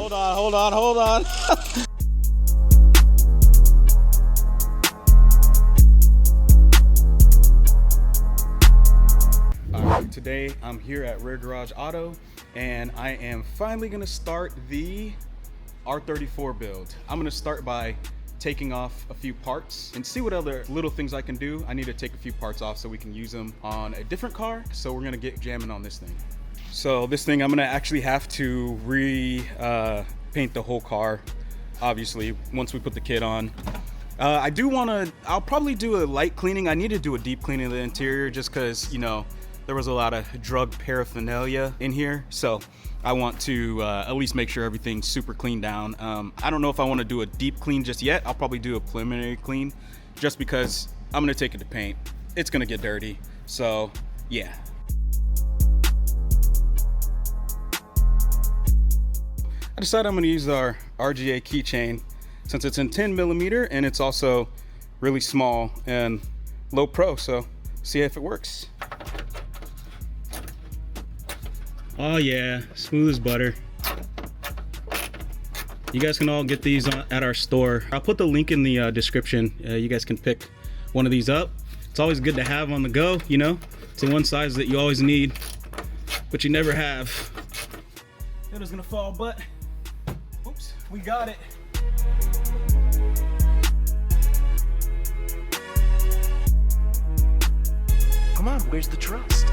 Hold on. Alright, today I'm here at Rear Garage Auto and I am finally gonna start the R34 build. I'm gonna start by taking off a few parts and see what other little things I can do. I need to take a few parts off so we can use them on a different car. So we're gonna get jamming on this thing. So this thing, I'm gonna actually have to paint the whole car, obviously, once we put the kit on. I'll probably do a light cleaning. I need to do a deep cleaning of the interior just because, you know, there was a lot of drug paraphernalia in here. So I want to at least make sure everything's super cleaned down. I don't know if I want to do a deep clean just yet. I'll probably do a preliminary clean just because I'm gonna take it to paint. It's gonna get dirty, so yeah. I decided I'm gonna use our RGA keychain since it's in 10mm and it's also really small and low pro, so see if it works. Oh yeah, smooth as butter. You guys can all get these at our store. I'll put the link in the description. You guys can pick one of these up. It's always good to have on the go, you know? It's the one size that you always need, but you never have. It was gonna fall, but oops, we got it. Come on, where's the trust?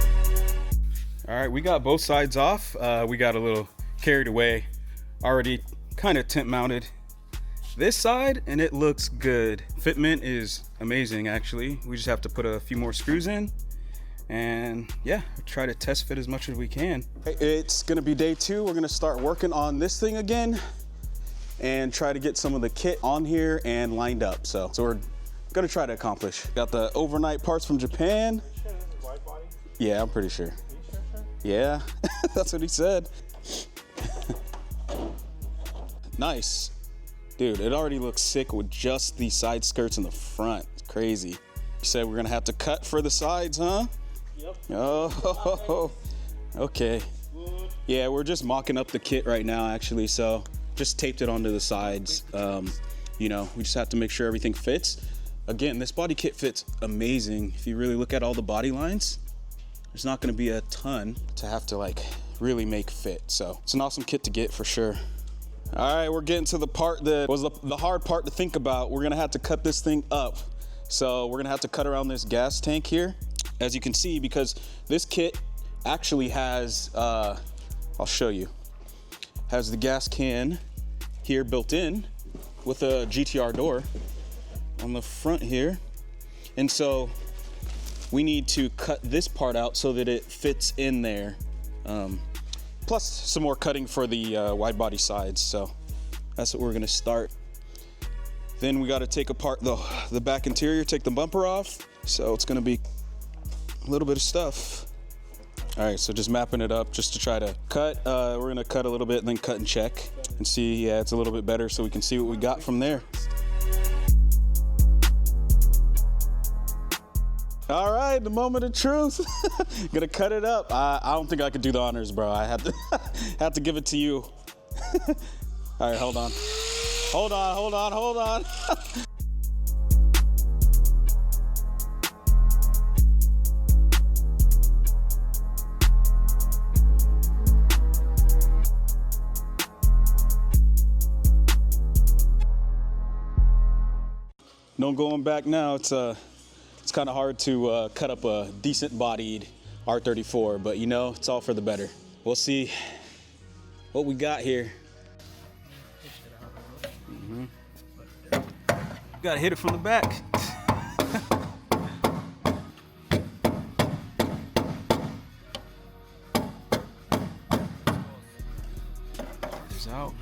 All right, we got both sides off. We got a little carried away, already kind of temp mounted this side, and it looks good. Fitment is amazing, actually. We just have to put a few more screws in, and yeah, try to test fit as much as we can. It's gonna be day 2. We're gonna start working on this thing again and try to get some of the kit on here and lined up. So we're gonna try to accomplish. Got the overnight parts from Japan. Yeah, I'm pretty sure. Yeah, that's what he said. Nice. Dude, it already looks sick with just the side skirts in the front. It's crazy. You said we're gonna have to cut for the sides, huh? Yep. Oh, okay. Yeah, we're just mocking up the kit right now, actually, so just taped it onto the sides. You know, we just have to make sure everything fits. Again, this body kit fits amazing. If you really look at all the body lines, there's not gonna be a ton to have to like really make fit. So it's an awesome kit to get for sure. All right, we're getting to the part that was the hard part to think about. We're gonna have to cut this thing up. So we're gonna have to cut around this gas tank here. As you can see, because this kit actually has, I'll show you, has the gas can here built in with a GTR door on the front here. And so we need to cut this part out so that it fits in there. Plus some more cutting for the wide body sides. So that's what we're gonna start. Then we gotta take apart the back interior, take the bumper off. So it's gonna be a little bit of stuff. All right, so just mapping it up just to try to cut. We're gonna cut a little bit and then cut and check and see, yeah, it's a little bit better so we can see what we got from there. All right, the moment of truth. Gonna cut it up. I don't think I could do the honors, bro. I have to give it to you. All right, hold on. Hold on. No going back now. It's kind of hard to cut up a decent bodied R34, but you know, it's all for the better. We'll see what we got here. Gotta hit it from the back. It's out.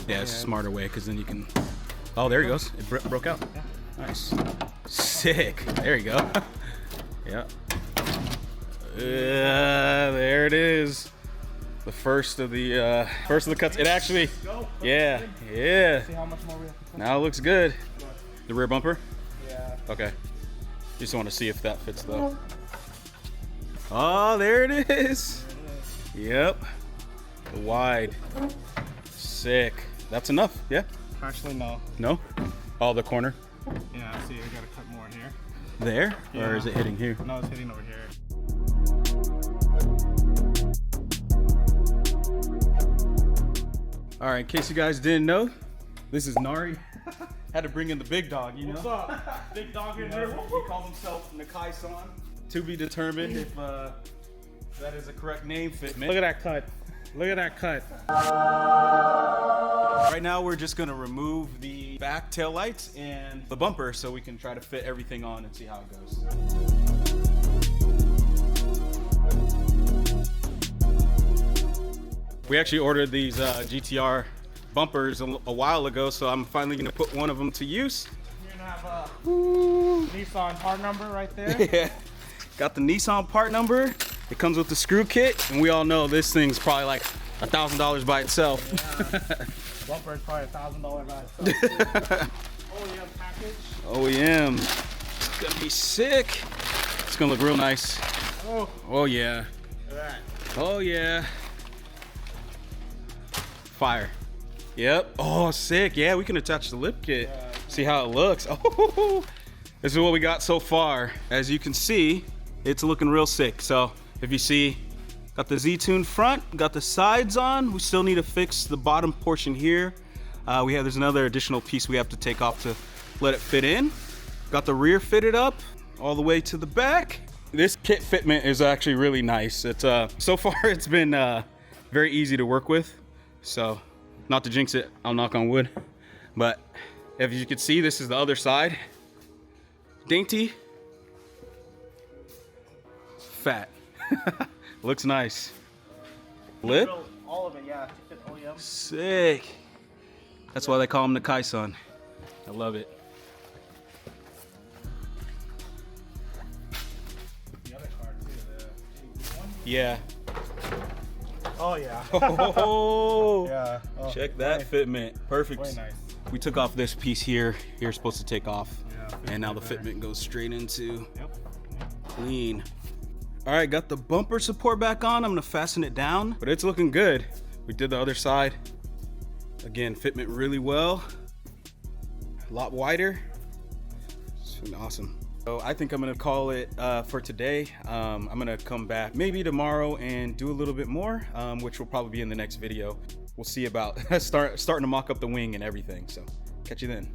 Yeah, it's a smarter way because then you can. Oh, there he goes. It broke out. Nice. Sick. There you go. Yeah. There it is. The first of the cuts. It actually, yeah. See how much more we have to cut? Now it looks good. The rear bumper? Yeah. Okay. Just want to see if that fits though. Oh, there it is. Yep. The wide. Sick. That's enough, yeah? Actually, no. No? Oh, the corner? Yeah, see, I gotta cut more here. There? Yeah. Or is it hitting here? No, it's hitting over here. All right, in case you guys didn't know, this is Nari. Had to bring in the big dog, you know? What's up? Big dog in here. He calls himself Nakai-san. To be determined if that is a correct name fitment. Look at that cut. Look at that cut. Right now, we're just gonna remove the back tail lights and the bumper so we can try to fit everything on and see how it goes. We actually ordered these GTR bumpers a while ago, so I'm finally gonna put one of them to use. You're gonna have a Nissan part number right there. Yeah, got the Nissan part number. It comes with the screw kit, and we all know this thing's probably like $1,000 by itself. Yeah. Bumper is probably $1,000 by itself. OEM package. OEM. It's gonna be sick. It's gonna look real nice. Oh yeah. Look at that. Oh yeah. Fire. Yep. Oh, sick. Yeah, we can attach the lip kit. See how it looks. Oh, this is what we got so far. As you can see, it's looking real sick. So if you see, got the Z-Tune front, got the sides on. We still need to fix the bottom portion here. There's another additional piece we have to take off to let it fit in. Got the rear fitted up all the way to the back. This kit fitment is actually really nice. It's so far it's been very easy to work with. So, not to jinx it, I'll knock on wood. But if you can see, this is the other side. Dainty. Fat. Looks nice. Lip. All of it, yeah. Fit OEM. Sick. That's why they call him the Kai-san. I love it. The other car too, the one. Yeah. Oh yeah. Oh, Yeah. Oh, check that fitment. Perfect. Very nice. We took off this piece here. You're supposed to take off. Yeah, And now the fitment fitment goes straight into Yep. clean. All right, got the bumper support back on. I'm gonna fasten it down, but it's looking good. We did the other side. Again, fitment really well. A lot wider. It's been awesome. So I think I'm gonna call it for today. I'm gonna come back maybe tomorrow and do a little bit more, which will probably be in the next video. We'll see about starting to mock up the wing and everything. So catch you then.